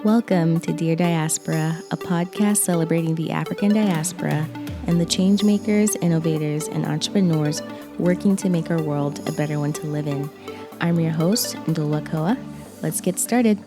Welcome to Dear Diaspora, a podcast celebrating the African diaspora and the change makers, innovators, and entrepreneurs working to make our world a better one to live in. I'm your host, Ndulwa Kowa. Let's get started.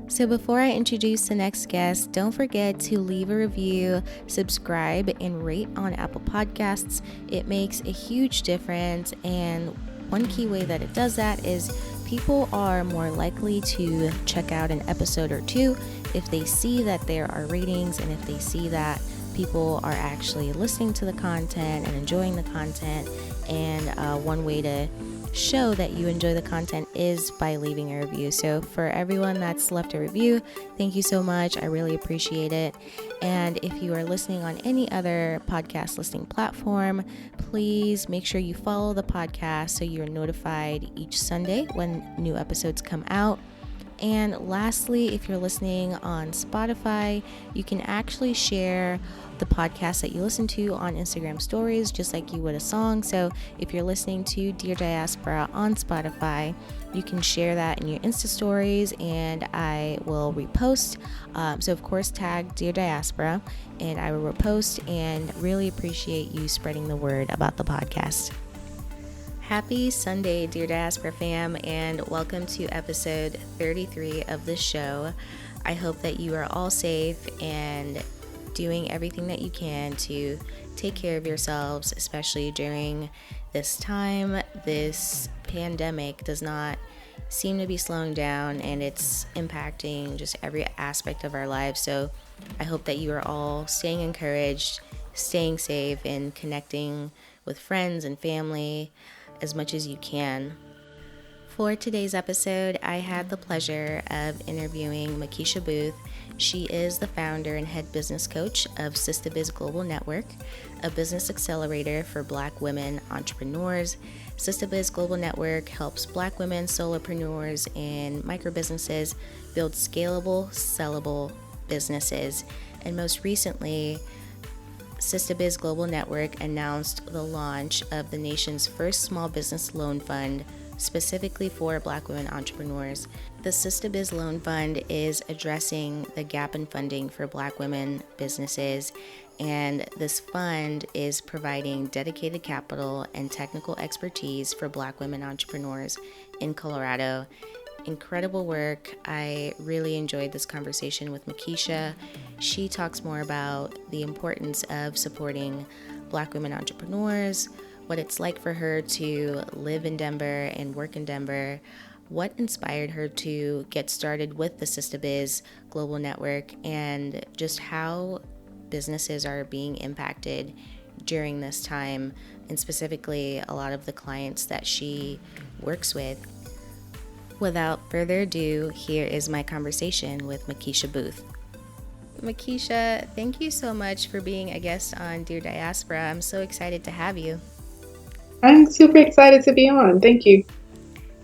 So before I introduce the next guest, don't forget to leave a review, subscribe, and rate on Apple Podcasts. It makes a huge difference, and one key way that it does that is people are more likely to check out an episode or two if they see that there are ratings and if they see that people are actually listening to the content and enjoying the content. And one way to show that you enjoy the content is by leaving a review. So for everyone that's left a review, thank you so much. I really appreciate it. And if you are listening on any other podcast listening platform, please make sure you follow the podcast so you're notified each Sunday when new episodes come out. And lastly, if you're listening on Spotify, you can actually share the podcast that you listen to on Instagram stories, just like you would a song. So if you're listening to Dear Diaspora on Spotify, you can share that in your Insta stories and I will repost. So of course, tag Dear Diaspora and I will repost, and really appreciate you spreading the word about the podcast. Happy Sunday, Dear Diaspora fam, and welcome to episode 33 of the show. I hope that you are all safe and doing everything that you can to take care of yourselves, especially during this time. This pandemic does not seem to be slowing down, and it's impacting just every aspect of our lives. So I hope that you are all staying encouraged, staying safe, and connecting with friends and family as much as you can. For today's episode, I had the pleasure of interviewing Makisha Boothe. She is the founder and head business coach of Sistahbiz Global Network, a business accelerator for Black women entrepreneurs. Sistahbiz Global Network helps Black women solopreneurs and microbusinesses build scalable, sellable businesses. And most recently, Sistahbiz Global Network announced the launch of the nation's first small business loan fund specifically for Black women entrepreneurs. The Sistahbiz Loan Fund is addressing the gap in funding for Black women businesses, and this fund is providing dedicated capital and technical expertise for Black women entrepreneurs in Colorado. Incredible work. I really enjoyed this conversation with Makisha. She talks more about the importance of supporting Black women entrepreneurs, what it's like for her to live in Denver and work in Denver, what inspired her to get started with the Sistahbiz Global Network, and just how businesses are being impacted during this time, and specifically a lot of the clients that she works with. Without further ado, here is my conversation with Makisha Boothe. Makisha, thank you so much for being a guest on Dear Diaspora. I'm so excited to have you. I'm super excited to be on. Thank you.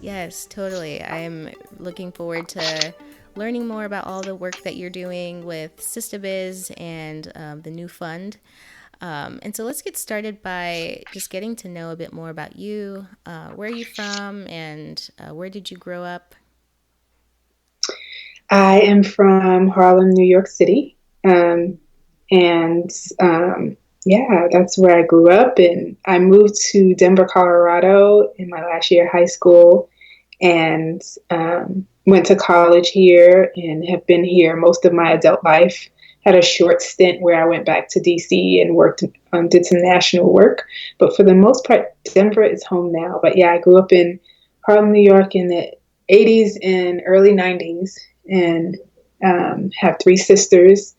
Yes, totally. I'm looking forward to learning more about all the work that you're doing with Sistahbiz and the new fund. And so let's get started by just getting to know a bit more about you. Where are you from, and where did you grow up? I am from Harlem, New York City. Yeah, that's where I grew up. And I moved to Denver, Colorado in my last year of high school, and went to college here and have been here most of my adult life. Had a short stint where I went back to DC and worked, did some national work. But for the most part, Denver is home now. But yeah, I grew up in Harlem, New York in the 80s and early 90s, and have three sisters.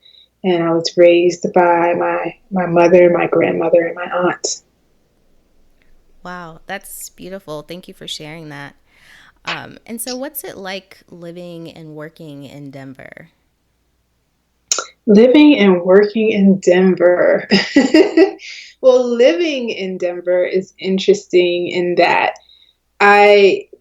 And I was raised by my mother, my grandmother, and my aunt. Wow, that's beautiful. Thank you for sharing that. And so what's it like living and working in Denver? Living and working in Denver. Well, living in Denver is interesting in that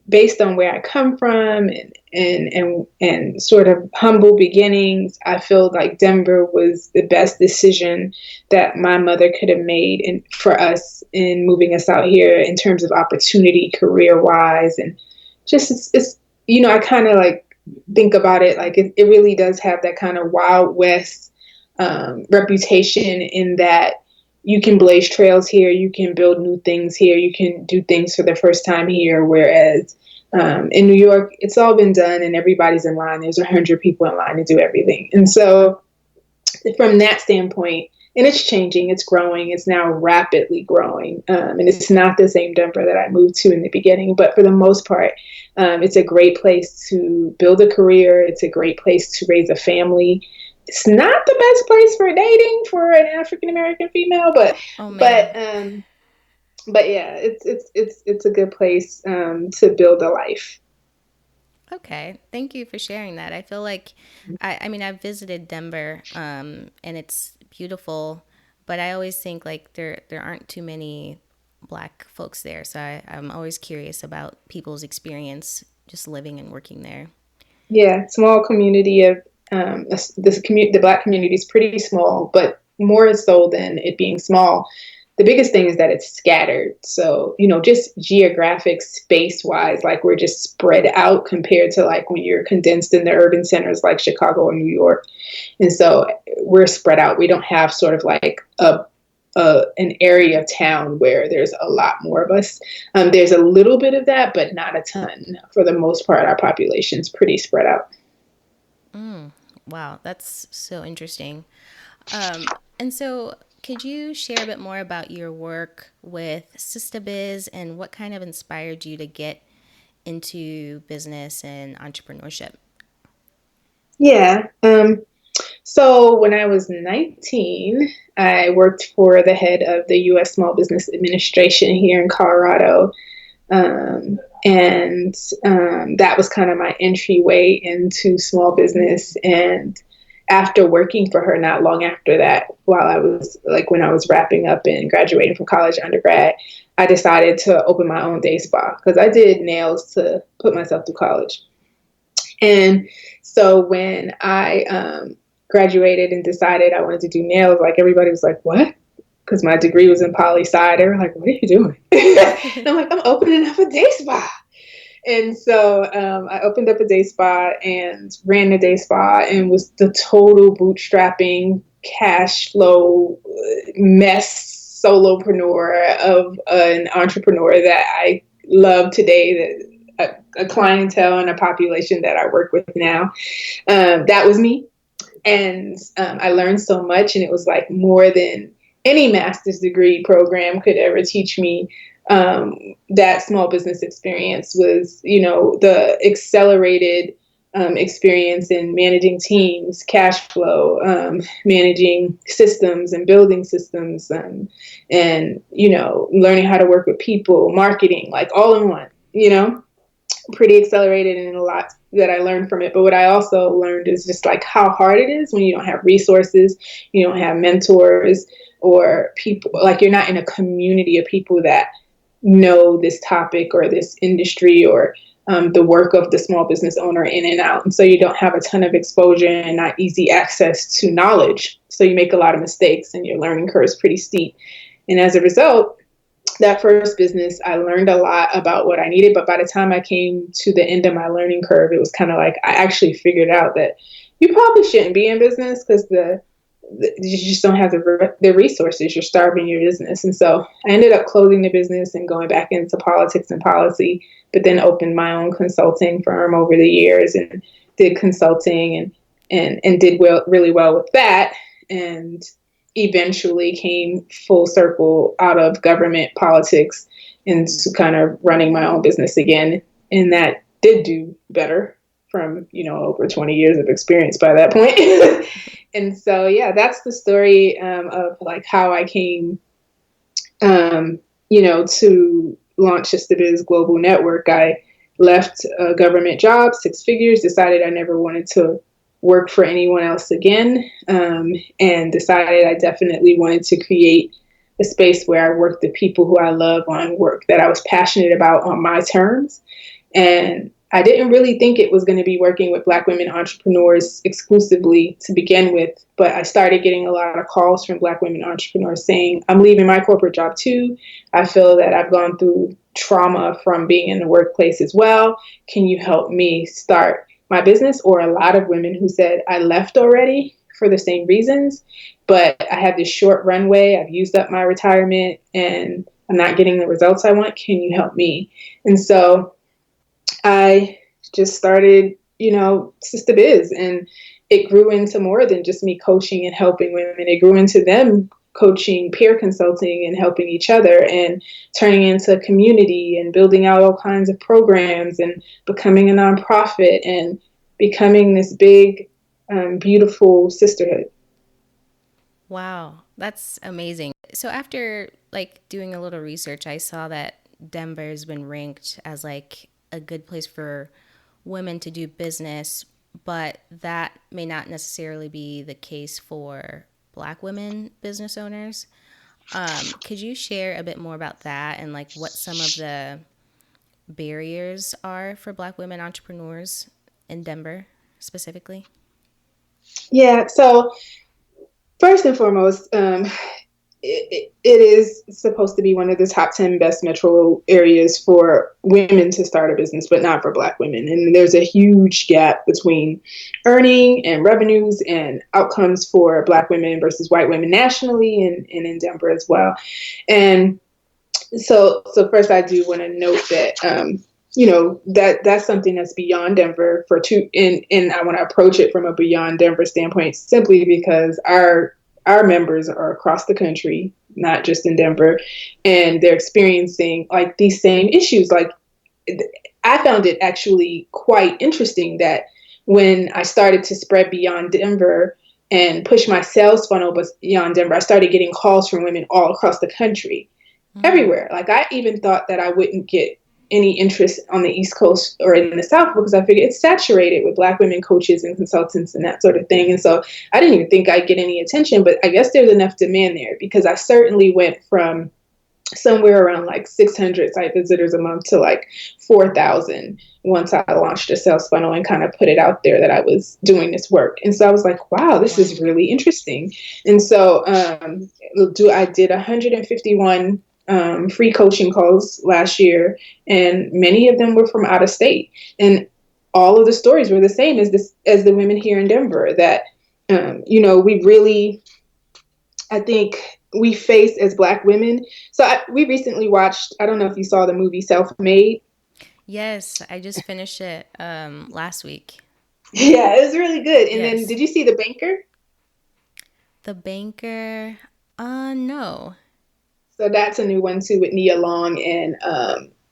based on where I come from and sort of humble beginnings, I feel like Denver was the best decision that my mother could have made for us in moving us out here in terms of opportunity, career-wise, and just it's I kind of like think about it like it really does have that kind of Wild West reputation, in that you can blaze trails here, you can build new things here, you can do things for the first time here. Whereas in New York, it's all been done and everybody's in line. There's 100 people in line to do everything. And so from that standpoint, and it's changing, it's growing, it's now rapidly growing. And it's not the same Denver that I moved to in the beginning, but for the most part, it's a great place to build a career. It's a great place to raise a family. It's not the best place for dating for an African American female, but yeah, it's a good place to build a life. Okay, thank you for sharing that. I feel like, I mean, I've visited Denver, and it's beautiful, but I always think like there aren't too many Black folks there, so I'm always curious about people's experience just living and working there. Yeah, small community of the Black community is pretty small, but more so than it being small, the biggest thing is that it's scattered. So, just geographic space wise, like we're just spread out compared to like when you're condensed in the urban centers like Chicago or New York. And so we're spread out. We don't have sort of like an area of town where there's a lot more of us. There's a little bit of that, but not a ton. For the most part, our population is pretty spread out. Wow, that's so interesting. And so could you share a bit more about your work with Sistahbiz and what kind of inspired you to get into business and entrepreneurship? Yeah. So when I was 19, I worked for the head of the U.S. Small Business Administration here in Colorado. And that was kind of my entryway into small business. And after working for her, not long after that, when I was wrapping up and graduating from college, undergrad, I decided to open my own day spa because I did nails to put myself through college. And so when I graduated and decided I wanted to do nails, like everybody was like, "What?" Because my degree was in poli-sci. They were like, "What are you doing?" And I'm like, "I'm opening up a day spa." And so I opened up a day spa and ran the day spa and was the total bootstrapping, cash flow mess solopreneur of an entrepreneur that I love today, that a clientele and a population that I work with now. That was me. And I learned so much, and it was like more than any master's degree program could ever teach me. That small business experience was, the accelerated experience in managing teams, cash flow, managing systems and building systems, and learning how to work with people, marketing, like all in one, pretty accelerated, and a lot that I learned from it. But what I also learned is just like how hard it is when you don't have resources, you don't have mentors or people, like you're not in a community of people that know this topic or this industry or the work of the small business owner in and out. And so you don't have a ton of exposure and not easy access to knowledge. So you make a lot of mistakes and your learning curve is pretty steep. And as a result, that first business, I learned a lot about what I needed. But by the time I came to the end of my learning curve, it was kind of like I actually figured out that you probably shouldn't be in business because you just don't have the resources. You're starving your business. And so I ended up closing the business and going back into politics and policy, but then opened my own consulting firm over the years and did consulting and did really well with that. And eventually came full circle out of government politics into kind of running my own business again. And that did do better from, over 20 years of experience by that point. And so, yeah, that's the story of like how I came, to launch Sistahbiz Global Network. I left a government job, 6 figures, decided I never wanted to work for anyone else again, and decided I definitely wanted to create a space where I worked with people who I love on work that I was passionate about on my terms. And I didn't really think it was going to be working with Black women entrepreneurs exclusively to begin with, but I started getting a lot of calls from Black women entrepreneurs saying, "I'm leaving my corporate job too. I feel that I've gone through trauma from being in the workplace as well. Can you help me start my business? Or a lot of women who said, I left already for the same reasons, but I have this short runway. I've used up my retirement and I'm not getting the results I want. Can you help me? And so I just started, Sistahbiz, and it grew into more than just me coaching and helping women. It grew into them coaching, peer consulting, and helping each other, and turning into a community and building out all kinds of programs and becoming a nonprofit and becoming this big, beautiful sisterhood. Wow, that's amazing. So after doing a little research, I saw that Denver has been ranked as a good place for women to do business, but that may not necessarily be the case for Black women business owners. Could you share a bit more about that and what some of the barriers are for Black women entrepreneurs in Denver specifically? Yeah, so first and foremost, it is supposed to be one of the top 10 best metro areas for women to start a business, but not for Black women. And there's a huge gap between earning and revenues and outcomes for Black women versus white women nationally and in Denver as well. And so first I do want to note that, that's something that's beyond Denver and I want to approach it from a beyond Denver standpoint, simply because our members are across the country, not just in Denver, and they're experiencing these same issues. I found it actually quite interesting that when I started to spread beyond Denver and push my sales funnel beyond Denver, I started getting calls from women all across the country, everywhere. I even thought that I wouldn't get any interest on the East Coast or in the South, because I figured it's saturated with Black women coaches and consultants and that sort of thing. And so I didn't even think I'd get any attention, but I guess there's enough demand there, because I certainly went from somewhere around 600 site visitors a month to 4,000 once I launched a sales funnel and kind of put it out there that I was doing this work. And so I was like, wow, this is really interesting. And so I did 151 free coaching calls last year, and many of them were from out of state. And all of the stories were the same as the women here in Denver, that, we really, I think we face as Black women. So we recently watched, I don't know if you saw the movie Self-Made. Yes, I just finished it last week. Yeah, it was really good. And Yes. then did you see The Banker? The Banker? No. So that's a new one too, with Nia Long and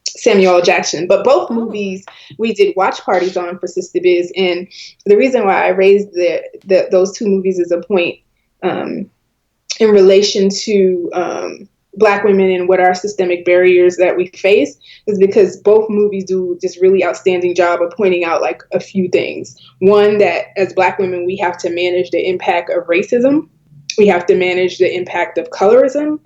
Samuel L. Jackson. But both movies we did watch parties on for Sistahbiz. And the reason why I raised those two movies as a point in relation to Black women and what are systemic barriers that we face is because both movies do this really outstanding job of pointing out a few things. One, that as Black women, we have to manage the impact of racism. We have to manage the impact of colorism,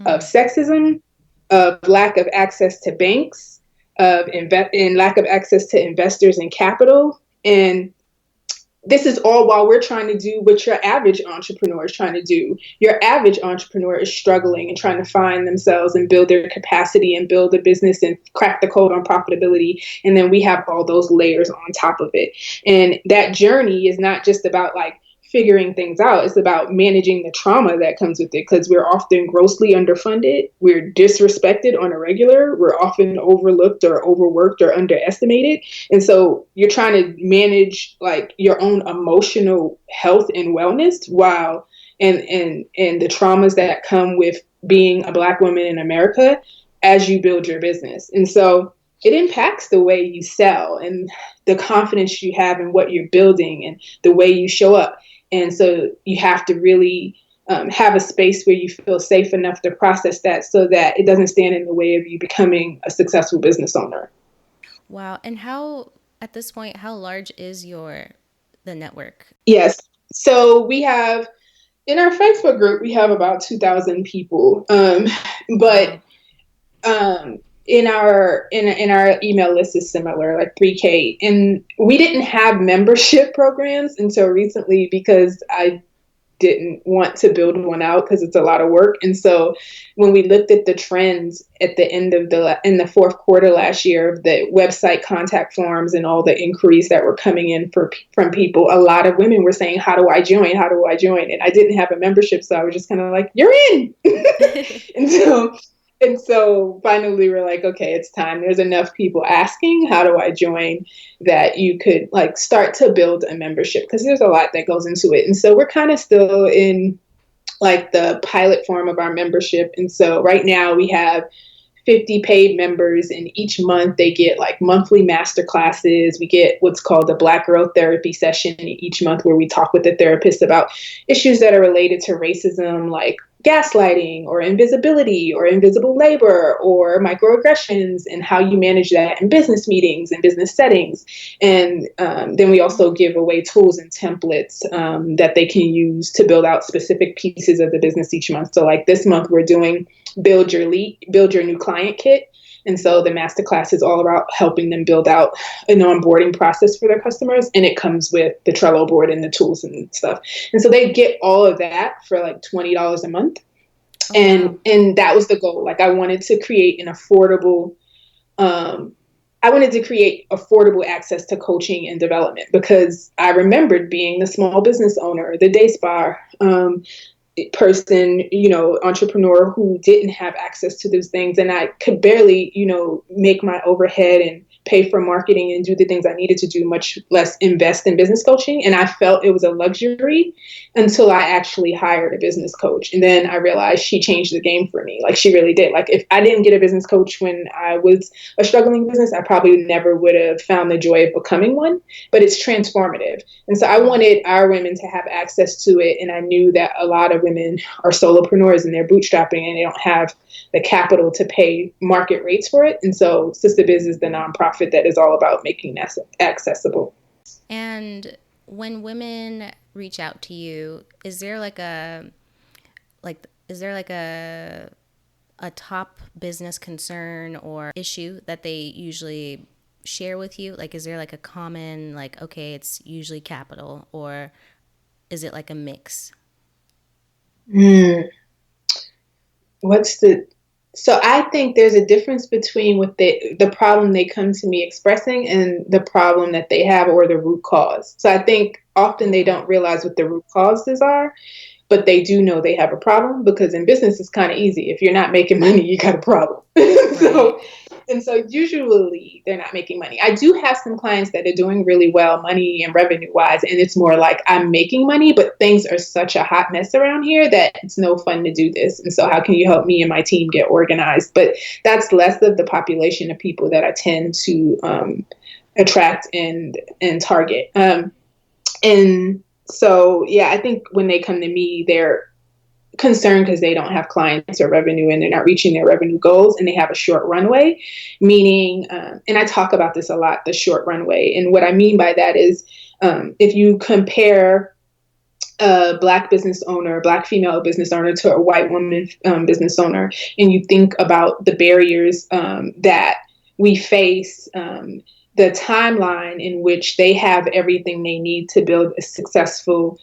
of sexism, of lack of access to banks, and lack of access to investors and capital. And this is all while we're trying to do what your average entrepreneur is trying to do. Your average entrepreneur is struggling and trying to find themselves and build their capacity and build a business and crack the code on profitability. And then we have all those layers on top of it. And that journey is not just about figuring things out. It's about managing the trauma that comes with it, because we're often grossly underfunded. We're disrespected on a regular. We're often overlooked or overworked or underestimated. And so you're trying to manage your own emotional health and wellness while and the traumas that come with being a Black woman in America as you build your business. And so it impacts the way you sell and the confidence you have in what you're building and the way you show up. And so you have to really have a space where you feel safe enough to process that so that it doesn't stand in the way of you becoming a successful business owner. Wow. And at this point, how large is the network? Yes. So we have, in our Facebook group, we have about 2,000 people. But in our email list is similar, 3K. And we didn't have membership programs until recently, because I didn't want to build one out because it's a lot of work. And so when we looked at the trends at the end of in the fourth quarter last year, the website contact forms and all the inquiries that were coming in from people, a lot of women were saying, how do I join? How do I join? And I didn't have a membership. So I was just kind of like, you're in. And so finally we're like, okay, it's time. There's enough people asking, how do I join, that you could like start to build a membership, because there's a lot that goes into it. And so we're kind of still in like the pilot form of our membership. And so right now we have 50 paid members, and each month they get like monthly master classes. We get what's called the Black Girl Therapy session each month, where we talk with the therapist about issues that are related to racism, like gaslighting or invisibility or invisible labor or microaggressions, and how you manage that in business meetings and business settings. And then we also give away tools and templates that they can use to build out specific pieces of the business each month. So like this month we're doing build your new client kit. And so the masterclass is all about helping them build out an onboarding process for their customers. And it comes with the Trello board and the tools and stuff. And so they get all of that for like $20 a month. And that was the goal. Like I wanted to create an affordable, access to coaching and development, because I remembered being the small business owner, the day spa person, entrepreneur who didn't have access to those things. And I could barely, make my overhead and pay for marketing and do the things I needed to do, much less invest in business coaching. And I felt it was a luxury until I actually hired a business coach. And then I realized she changed the game for me. Like she really did. Like if I didn't get a business coach when I was a struggling business, I probably never would have found the joy of becoming one, but it's transformative. And so I wanted our women to have access to it. And I knew that a lot of women are solopreneurs and they're bootstrapping and they don't have the capital to pay market rates for it. And so Sistahbiz is the nonprofit that is all about making that accessible. And when women reach out to you, is there a top business concern or issue that they usually share with you? Like, is there like a common, like, okay, it's usually capital, or is it like a mix? So I think there's a difference between what the problem they come to me expressing and the problem that they have, or the root cause. So I think often they don't realize what the root causes are, but they do know they have a problem, because in business it's kind of easy. If you're not making money, you got a problem. So usually they're not making money. I do have some clients that are doing really well money and revenue wise, and it's more like, I'm making money, but things are such a hot mess around here that it's no fun to do this. And so how can you help me and my team get organized? But that's less of the population of people that I tend to attract and target. And so, yeah, I think when they come to me, they're concerned because they don't have clients or revenue, and they're not reaching their revenue goals, and they have a short runway, meaning, and I talk about this a lot, the short runway. And what I mean by that is, if you compare a Black business owner, Black female business owner, to a white woman business owner, and you think about the barriers that we face, the timeline in which they have everything they need to build a successful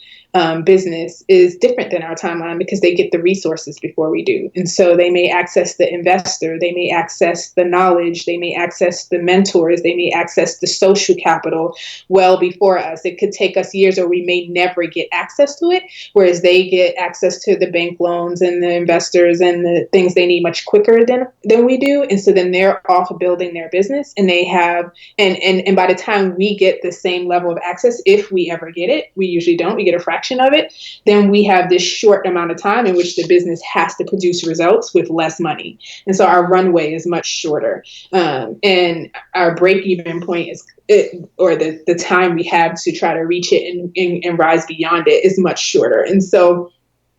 business is different than our timeline, because they get the resources before we do. And so they may access the investor, they may access the knowledge, they may access the mentors, they may access the social capital well before us. It could take us years, or we may never get access to it, whereas they get access to the bank loans and the investors and the things they need much quicker than we do. And so then they're off building their business, and they have, and by the time we get the same level of access, if we ever get it, we usually don't, we get a fraction of it, then we have this short amount of time in which the business has to produce results with less money. And so our runway is much shorter. And our break-even point is, the time we have to try to reach it and rise beyond it is much shorter. And so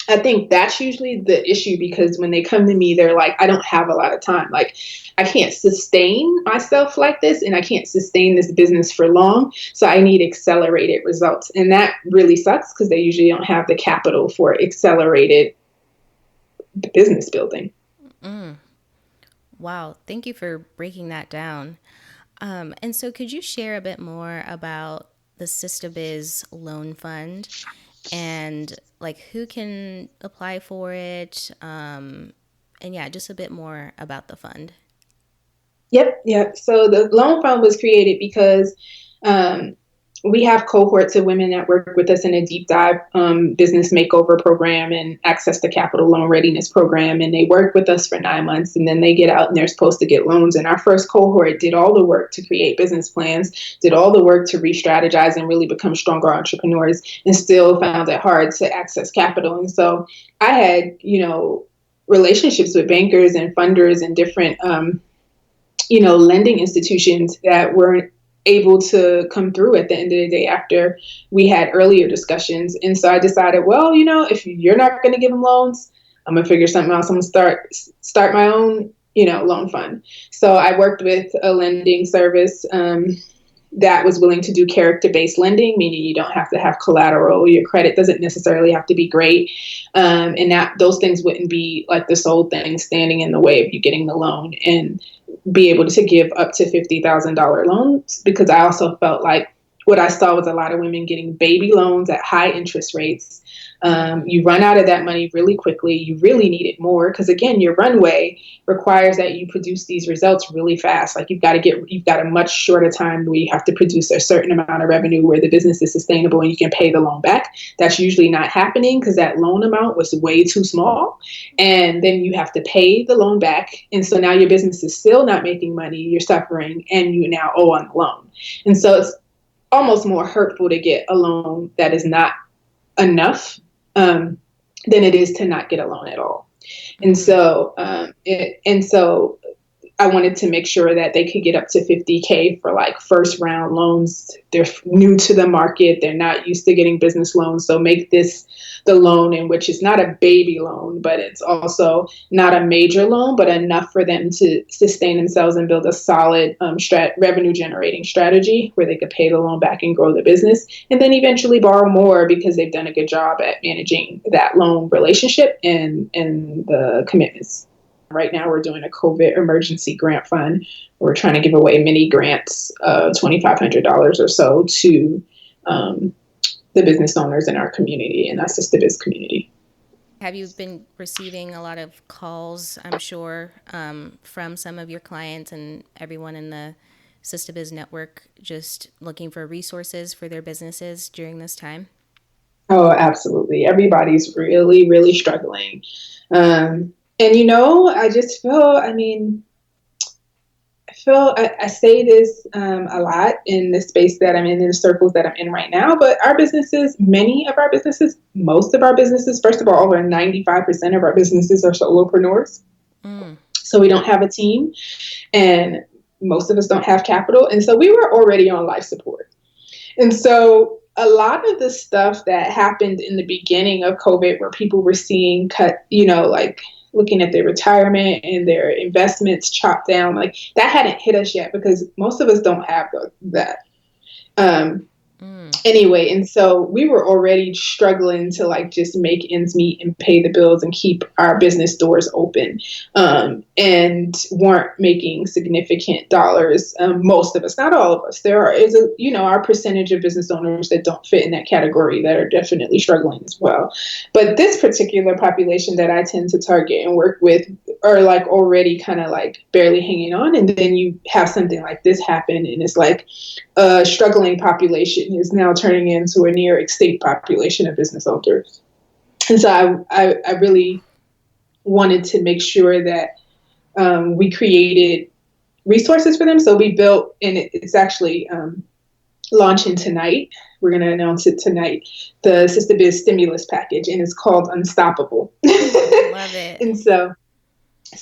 I think that's usually the issue, because when they come to me, they're like, I don't have a lot of time. Like, I can't sustain myself like this, and I can't sustain this business for long. So I need accelerated results. And that really sucks, because they usually don't have the capital for accelerated business building. Wow. Thank you for breaking that down. And so could you share a bit more about the Sistahbiz Loan Fund and like who can apply for it, and yeah, just a bit more about the fund. Yep. So the loan fund was created because um, we have cohorts of women that work with us in a deep dive business makeover program and access to capital loan readiness program. And they work with us for 9 months, and then they get out and they're supposed to get loans. And our first cohort did all the work to create business plans, did all the work to re-strategize and really become stronger entrepreneurs, and still found it hard to access capital. And so I had, relationships with bankers and funders and different lending institutions that weren't able to come through at the end of the day after we had earlier discussions. And so I decided, well, if you're not going to give them loans, I'm going to figure something else. I'm going to start my own, loan fund. So I worked with a lending service that was willing to do character-based lending, meaning you don't have to have collateral. Your credit doesn't necessarily have to be great. And that those things wouldn't be like the sole thing standing in the way of you getting the loan, and be able to give up to $50,000 loans, because I also felt like what I saw was a lot of women getting baby loans at high interest rates. You run out of that money really quickly. You really need it more because, again, your runway requires that you produce these results really fast. Like you've got a much shorter time where you have to produce a certain amount of revenue where the business is sustainable and you can pay the loan back. That's usually not happening because that loan amount was way too small. And then you have to pay the loan back. And so now your business is still not making money. You're suffering and you now owe on the loan. And so it's almost more hurtful to get a loan that is not enough than it is to not get a loan at all. And so, I wanted to make sure that they could get up to $50K for like first round loans. They're new to the market. They're not used to getting business loans. So make this the loan in which it's not a baby loan, but it's also not a major loan, but enough for them to sustain themselves and build a solid revenue generating strategy where they could pay the loan back and grow the business, and then eventually borrow more because they've done a good job at managing that loan relationship and the commitments. Right now, we're doing a COVID emergency grant fund. We're trying to give away mini grants of $2,500 or so to the business owners in our community, in the Sistahbiz community. Have you been receiving a lot of calls, I'm sure, from some of your clients and everyone in the Sistahbiz network just looking for resources for their businesses during this time? Oh, absolutely. Everybody's really, really struggling. And, I just feel, I say this a lot in the space that I'm in the circles that I'm in right now, but our businesses, most of our businesses, first of all, over 95% of our businesses are solopreneurs. So we don't have a team, and most of us don't have capital. And so we were already on life support. And so a lot of the stuff that happened in the beginning of COVID, where people were seeing cut, looking at their retirement and their investments chopped down, like that hadn't hit us yet because most of us don't have that. Anyway, and so we were already struggling to just make ends meet and pay the bills and keep our business doors open, and weren't making significant dollars. Most of us, not all of us. There is our percentage of business owners that don't fit in that category that are definitely struggling as well. But this particular population that I tend to target and work with are already kind of barely hanging on, and then you have something like this happen, and it's a struggling population is now turning into a near extinct population of business owners. And so I really wanted to make sure that we created resources for them. So we built, and it's actually launching tonight. We're going to announce it tonight, the Sistahbiz stimulus package, and it's called Unstoppable. Love it. And so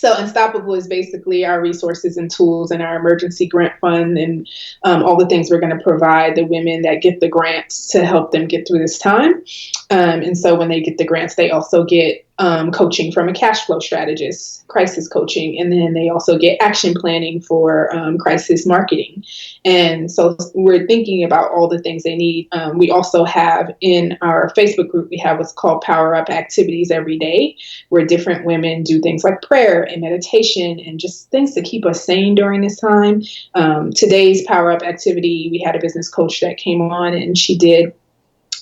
Unstoppable is basically our resources and tools and our emergency grant fund and all the things we're going to provide the women that get the grants to help them get through this time. And so when they get the grants, they also get coaching from a cash flow strategist, crisis coaching, and then they also get action planning for crisis marketing. And so we're thinking about all the things they need. We also have in our Facebook group, we have what's called Power Up activities every day, where different women do things like prayer and meditation and just things to keep us sane during this time. Today's Power Up activity, we had a business coach that came on and she did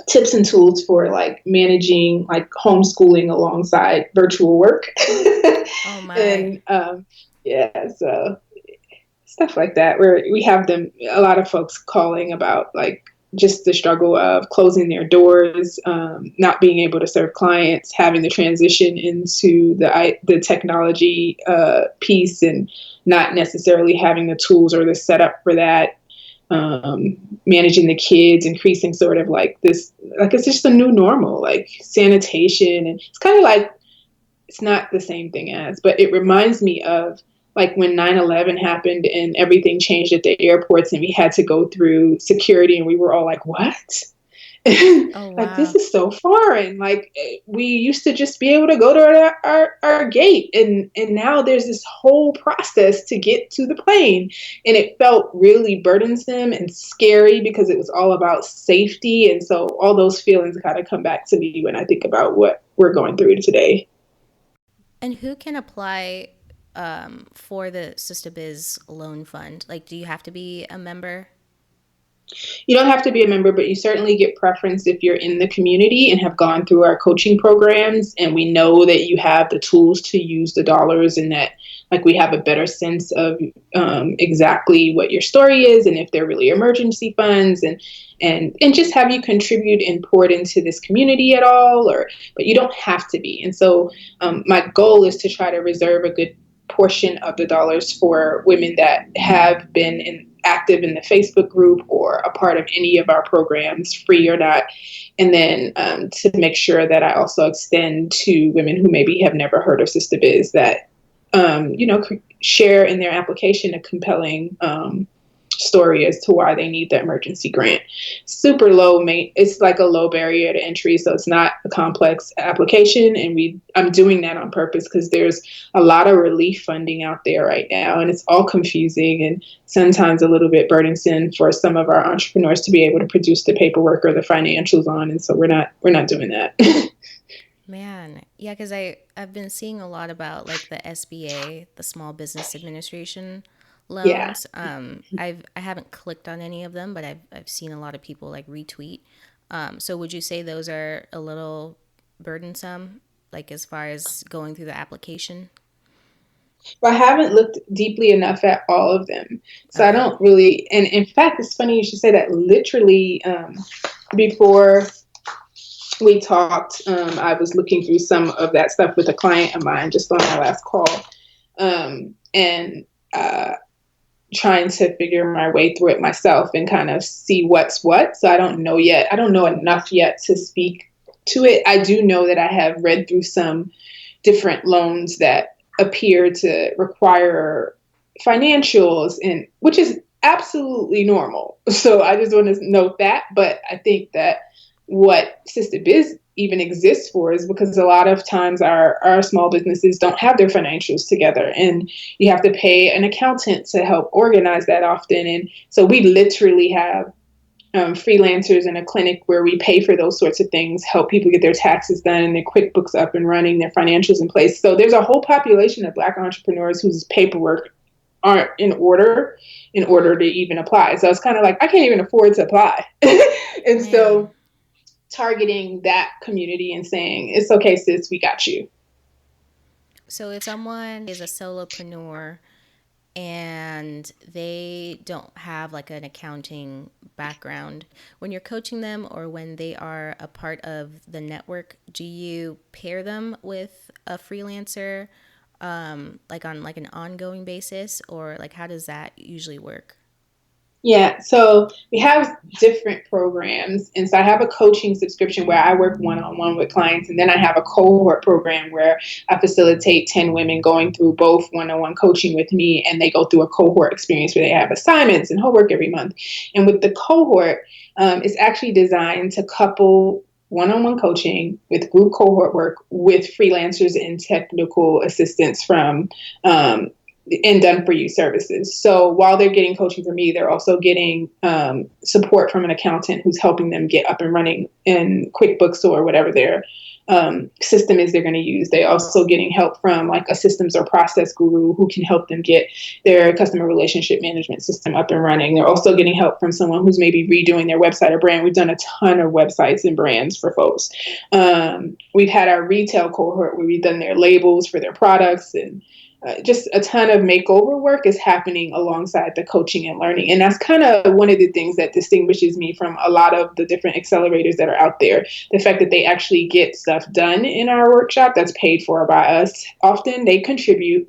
tips and tools for like managing like homeschooling alongside virtual work. Oh my. And yeah, so stuff like that, where we have a lot of folks calling about like just the struggle of closing their doors, not being able to serve clients, having to transition into the technology piece, and not necessarily having the tools or the setup for that. Managing the kids, increasing sort of like this, like it's just a new normal, like sanitation. And it's kind of like, it's not the same thing as, but it reminds me of like when 9/11 happened and everything changed at the airports and we had to go through security and we were all like, what? Oh Like, this wow. is so foreign. Like, we used to just be able to go to our gate, and now there's this whole process to get to the plane. And it felt really burdensome and scary because it was all about safety. And so all those feelings kind of come back to me when I think about what we're going through today. And who can apply for the Sistahbiz Loan Fund? Like, do you have to be a member? You don't have to be a member, but you certainly get preference if you're in the community and have gone through our coaching programs. And we know that you have the tools to use the dollars, and that like we have a better sense of exactly what your story is and if they're really emergency funds, and just have you contribute and poured into this community at all, but you don't have to be. And so my goal is to try to reserve a good portion of the dollars for women that have been active in the Facebook group or a part of any of our programs, free or not. And then to make sure that I also extend to women who maybe have never heard of Sistahbiz that, share in their application a compelling story as to why they need the emergency grant. Super low, it's like a low barrier to entry, so it's not a complex application. And I'm doing that on purpose because there's a lot of relief funding out there right now, and it's all confusing and sometimes a little bit burdensome for some of our entrepreneurs to be able to produce the paperwork or the financials on. And so we're not doing that. Man, yeah, because I've been seeing a lot about like the SBA, the Small Business Administration Yeah. loans. I haven't clicked on any of them, but I've seen a lot of people like retweet. So would you say those are a little burdensome, like as far as going through the application? Well, I haven't looked deeply enough at all of them. So I Okay. don't really, and in fact, it's funny you should say that. Literally, before we talked, I was looking through some of that stuff with a client of mine just on our last call, and trying to figure my way through it myself and kind of see what's what. So I don't know yet. I don't know enough yet to speak to it. I do know that I have read through some different loans that appear to require financials, and which is absolutely normal. So I just want to note that. But I think that what Sistahbiz even exists for is because a lot of times our small businesses don't have their financials together, and you have to pay an accountant to help organize that often. And so we literally have freelancers in a clinic where we pay for those sorts of things, help people get their taxes done and their QuickBooks up and running, their financials in place. So there's a whole population of Black entrepreneurs whose paperwork aren't in order to even apply. So it's kind of like, I can't even afford to apply. And Man. so targeting that community and saying, it's okay, sis, we got you. So if someone is a solopreneur and they don't have like an accounting background, when you're coaching them or when they are a part of the network, do you pair them with a freelancer, like on like an ongoing basis, or like how does that usually work? Yeah, so we have different programs. And so I have a coaching subscription where I work one-on-one with clients. And then I have a cohort program where I facilitate 10 women going through both one-on-one coaching with me. And they go through a cohort experience where they have assignments and homework every month. And with the cohort, it's actually designed to couple one-on-one coaching with group cohort work with freelancers and technical assistance from and done for you services. So while they're getting coaching from me, they're also getting support from an accountant who's helping them get up and running in QuickBooks or whatever their system is they're going to use. They're also getting help from like a systems or process guru who can help them get their customer relationship management system up and running. They're also getting help from someone who's maybe redoing their website or brand. We've done a ton of websites and brands for folks. We've had our retail cohort where we've done their labels for their products, and just a ton of makeover work is happening alongside the coaching and learning. And that's kind of one of the things that distinguishes me from a lot of the different accelerators that are out there. The fact that they actually get stuff done in our workshop that's paid for by us. Often they contribute,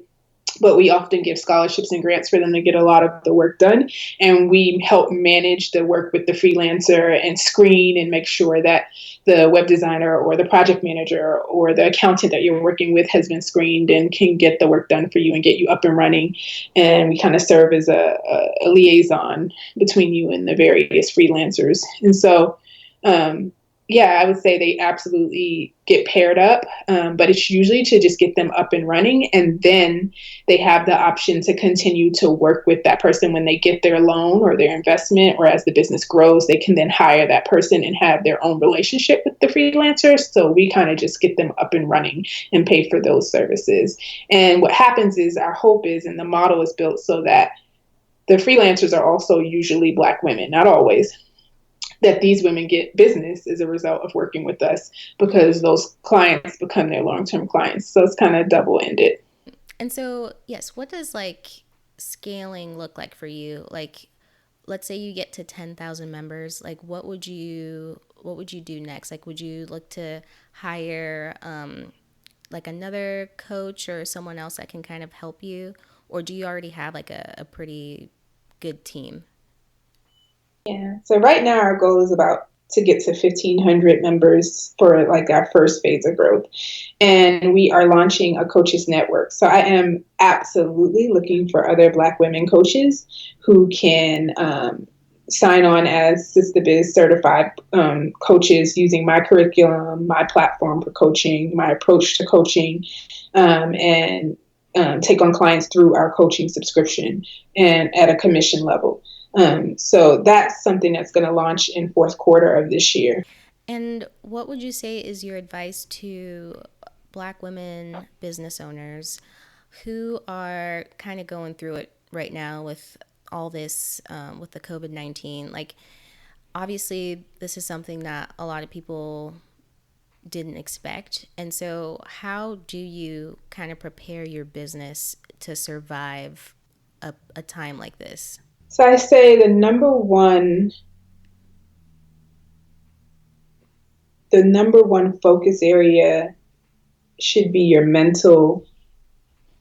but we often give scholarships and grants for them to get a lot of the work done. And we help manage the work with the freelancer and screen and make sure that the web designer or the project manager or the accountant that you're working with has been screened and can get the work done for you and get you up and running. And we kind of serve as a liaison between you and the various freelancers. And so, yeah, I would say they absolutely get paired up, but it's usually to just get them up and running. And then they have the option to continue to work with that person when they get their loan or their investment, or as the business grows, they can then hire that person and have their own relationship with the freelancers. So we kind of just get them up and running and pay for those services. And what happens is our hope is, and the model is built so that the freelancers are also usually Black women, not always, that these women get business as a result of working with us because those clients become their long-term clients. So it's kind of double-ended. And so, yes, what does like scaling look like for you? Like, let's say you get to 10,000 members, like what would you do next? Like, would you look to hire like another coach or someone else that can kind of help you? Or do you already have like a pretty good team? Yeah. So right now our goal is about to get to 1,500 members for like our first phase of growth. And we are launching a coaches network. So I am absolutely looking for other Black women coaches who can sign on as Sistahbiz certified coaches using my curriculum, my platform for coaching, my approach to coaching, and take on clients through our coaching subscription and at a commission level. So that's something that's going to launch in fourth quarter of this year. And what would you say is your advice to Black women business owners who are kind of going through it right now with all this, with the COVID-19? Like, obviously, this is something that a lot of people didn't expect. And so how do you kind of prepare your business to survive a time like this? So I say the number one focus area should be your mental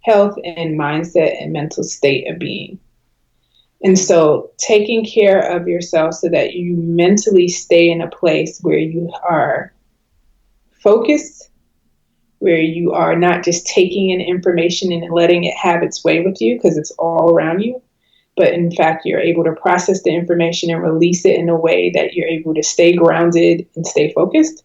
health and mindset and mental state of being. And so taking care of yourself so that you mentally stay in a place where you are focused, where you are not just taking in information and letting it have its way with you because it's all around you. But in fact, you're able to process the information and release it in a way that you're able to stay grounded and stay focused,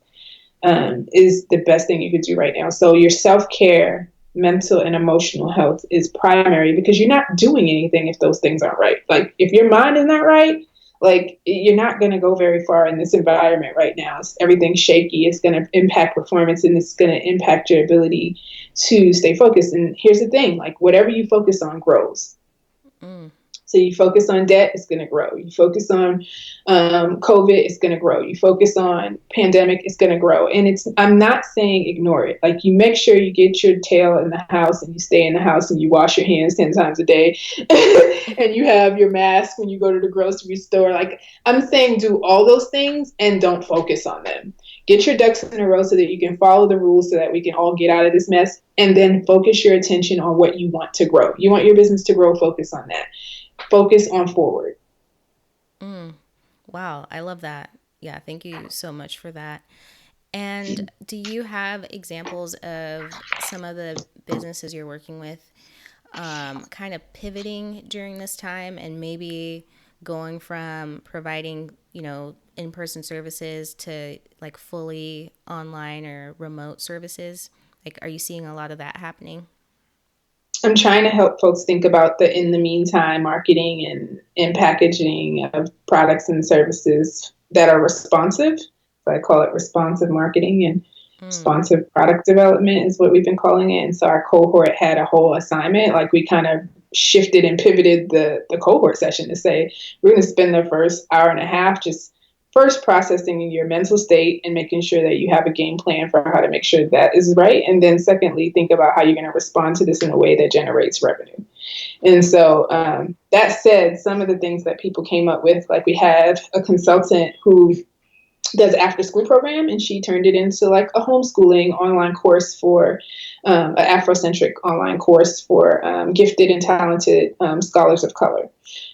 is the best thing you could do right now. So your self-care, mental and emotional health is primary because you're not doing anything if those things aren't right. Like if your mind is not right, like you're not going to go very far in this environment right now. Everything's shaky. It's going to impact performance and it's going to impact your ability to stay focused. And here's the thing, like whatever you focus on grows. So you focus on debt, it's going to grow. You focus on COVID, it's going to grow. You focus on pandemic, it's going to grow. And I'm not saying ignore it. Like you make sure you get your tail in the house and you stay in the house and you wash your hands 10 times a day and you have your mask when you go to the grocery store. Like I'm saying do all those things and don't focus on them. Get your ducks in a row so that you can follow the rules so that we can all get out of this mess, and then focus your attention on what you want to grow. You want your business to grow, focus on that. Focus on forward. Wow, I love that. Yeah, thank you so much for that. And do you have examples of some of the businesses you're working with kind of pivoting during this time and maybe going from providing, in-person services to like fully online or remote services? Like, are you seeing a lot of that happening? I'm trying to help folks think about the in the meantime marketing and packaging of products and services that are responsive. So I call it responsive marketing. And responsive product development is what we've been calling it. And so our cohort had a whole assignment. Like we kind of shifted and pivoted the cohort session to say, we're going to spend the first hour and a half just first processing your mental state and making sure that you have a game plan for how to make sure that is right. And then secondly, think about how you're going to respond to this in a way that generates revenue. And so that said, some of the things that people came up with, like we had a consultant who does after school program, and she turned it into like a homeschooling online course for an Afrocentric online course for gifted and talented scholars of color.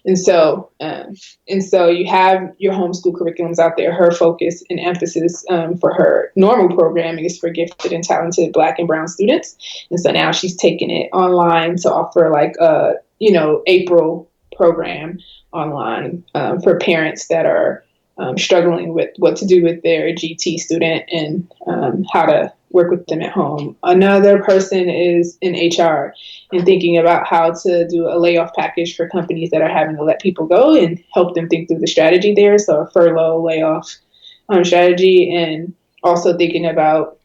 And so you have your homeschool curriculums out there. Her focus and emphasis for her normal programming is for gifted and talented Black and Brown students. And so now she's taking it online to offer like a, April program online for parents that are struggling with what to do with their GT student and how to work with them at home. Another person is in HR and thinking about how to do a layoff package for companies that are having to let people go and help them think through the strategy there. So a furlough layoff strategy, and also thinking about,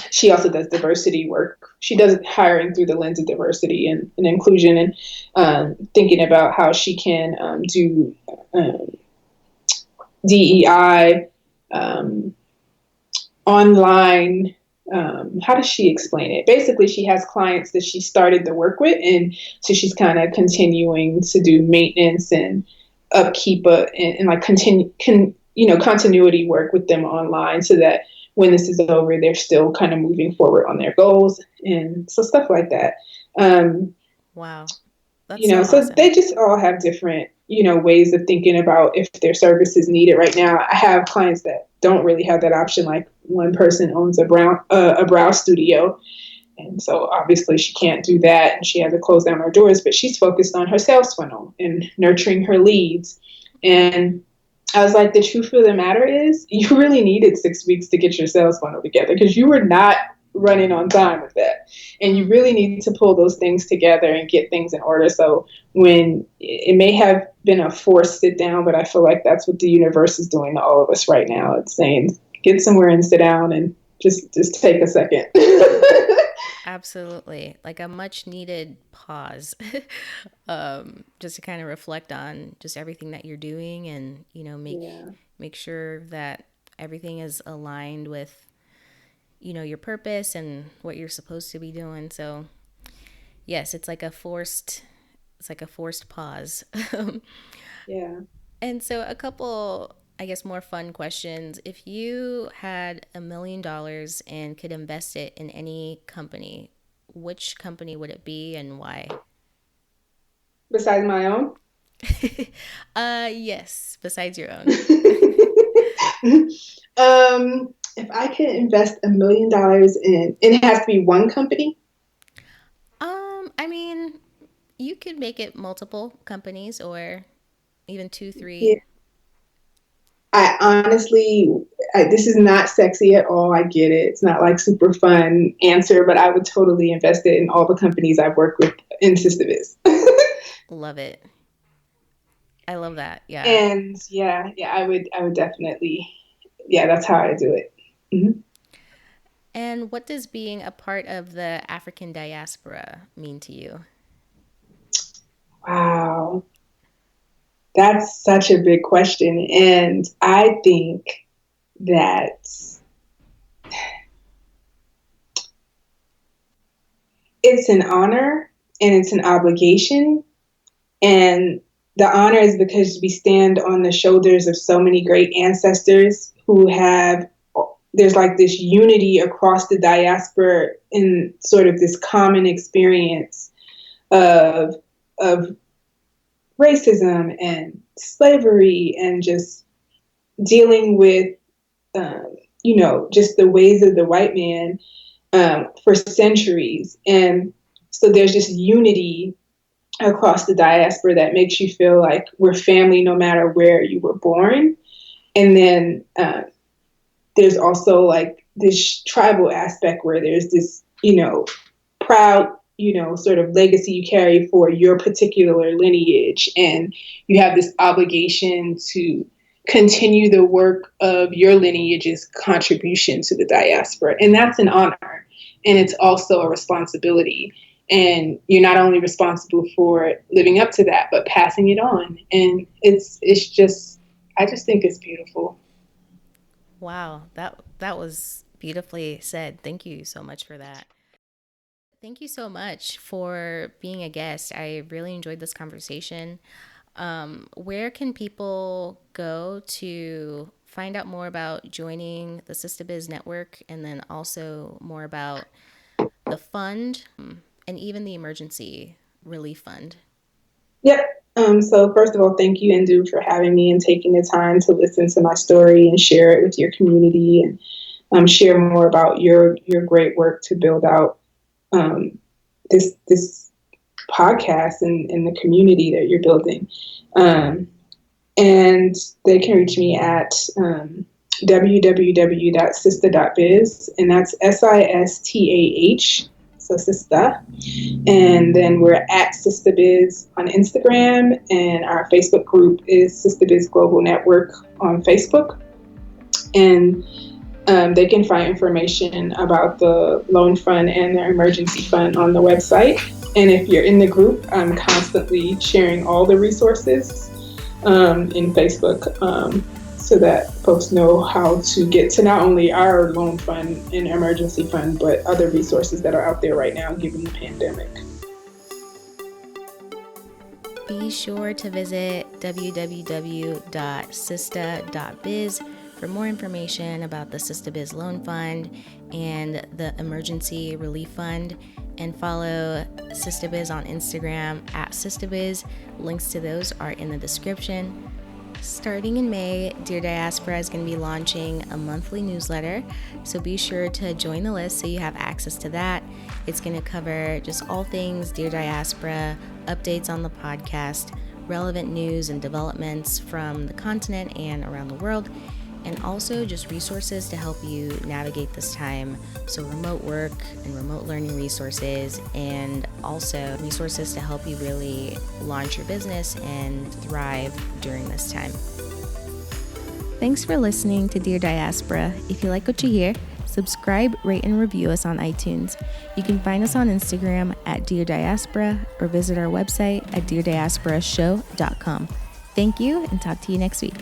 she also does diversity work. She does hiring through the lens of diversity and inclusion, and thinking about how she can do DEI, online, how does she explain it? Basically, she has clients that she started the work with, and so she's kind of continuing to do maintenance and upkeep and like continuity work with them online, so that when this is over, they're still kind of moving forward on their goals, and so stuff like that. Wow. That's so awesome. They just all have different, ways of thinking about if their service is needed right now. I have clients that don't really have that option. Like one person owns a brow studio. And so obviously she can't do that, and she had to close down her doors, but she's focused on her sales funnel and nurturing her leads. And I was like, the truth of the matter is you really needed 6 weeks to get your sales funnel together, because you were not running on time with that. And you really need to pull those things together and get things in order. So when it may have been a forced sit down, but I feel like that's what the universe is doing to all of us right now. It's saying, get somewhere and sit down and just take a second. Absolutely. Like a much needed pause, just to kind of reflect on just everything that you're doing, and, make sure that everything is aligned with, your purpose and what you're supposed to be doing. So yes, it's like a forced pause. Yeah. And so a couple, I guess, more fun questions. If you had $1 million and could invest it in any company, which company would it be and why? Besides my own? Yes, besides your own. If I could invest $1 million in, it has to be one company? I mean, you could make it multiple companies, or even 2, 3. Yeah. I honestly, this is not sexy at all. I get it. It's not like super fun answer, but I would totally invest it in all the companies I've worked with in Sistahbiz. Love it. I love that. Yeah. And I would definitely, that's how I do it. Mm-hmm. And what does being a part of the African diaspora mean to you? Wow. That's such a big question. And I think that it's an honor and it's an obligation. And the honor is because we stand on the shoulders of so many great ancestors who there's like this unity across the diaspora in sort of this common experience of racism and slavery and just dealing with, just the ways of the white man for centuries. And so there's this unity across the diaspora that makes you feel like we're family no matter where you were born. And then there's also like this tribal aspect where there's this, proud, sort of legacy you carry for your particular lineage. And you have this obligation to continue the work of your lineage's contribution to the diaspora. And that's an honor. And it's also a responsibility. And you're not only responsible for living up to that, but passing it on. And it's just, I just think it's beautiful. Wow, that was beautifully said. Thank you so much for that. Thank you so much for being a guest. I really enjoyed this conversation. Where can people go to find out more about joining the Sistahbiz network, and then also more about the fund and even the emergency relief fund? Yep. So first of all, thank you, Indu, for having me and taking the time to listen to my story and share it with your community, and share more about your great work to build out this podcast and the community that you're building. And they can reach me at www.sistah.biz, and that's SISTAH, so Sistah. And then we're at Sistahbiz on Instagram, and our Facebook group is Sistahbiz Global Network on Facebook. And they can find information about the loan fund and the emergency fund on the website. And if you're in the group, I'm constantly sharing all the resources in Facebook so that folks know how to get to not only our loan fund and emergency fund, but other resources that are out there right now given the pandemic. Be sure to visit www.sistah.biz for more information about the Sistahbiz Loan Fund and the Emergency Relief Fund, and follow Sistahbiz on Instagram at Sistahbiz. Links to those are in the description. Starting in May, Dear Diaspora is going to be launching a monthly newsletter, so be sure to join the list so you have access to that. It's going to cover just all things Dear Diaspora, updates on the podcast, relevant news and developments from the continent and around the world, and also just resources to help you navigate this time. So remote work and remote learning resources, and also resources to help you really launch your business and thrive during this time. Thanks for listening to Dear Diaspora. If you like what you hear, subscribe, rate, and review us on iTunes. You can find us on Instagram at Dear Diaspora, or visit our website at deardiasporashow.com. Thank you, and talk to you next week.